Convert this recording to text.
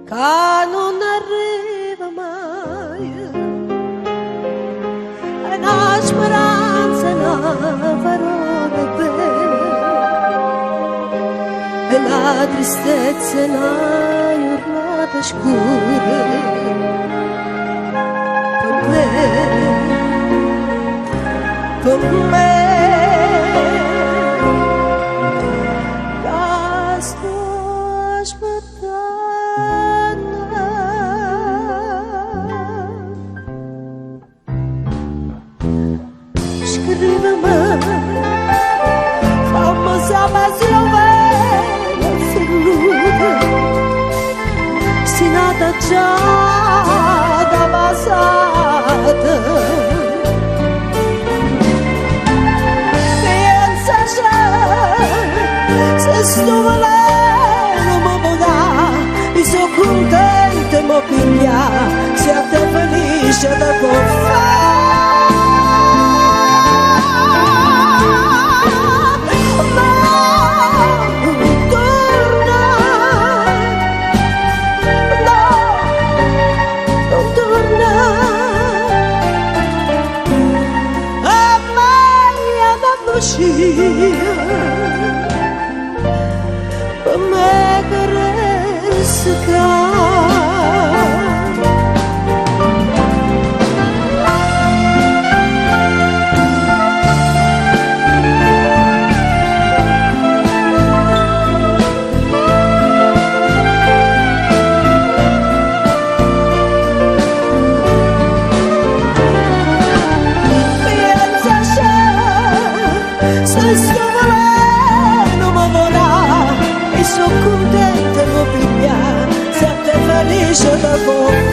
Ca non arriva mai una speranza, una parola bella e la tristezza, una giornata scura per me che sto aspettando. Scrivimi, fammi sapere se lo vedo, se nuda, si nata già da passata. Se sto volendo mi vorrà, mi sono contenta mi piglia, siete felice da per me che resta se sto volendo mi vorrà e sono contenta mi piglia, siete felice da voi.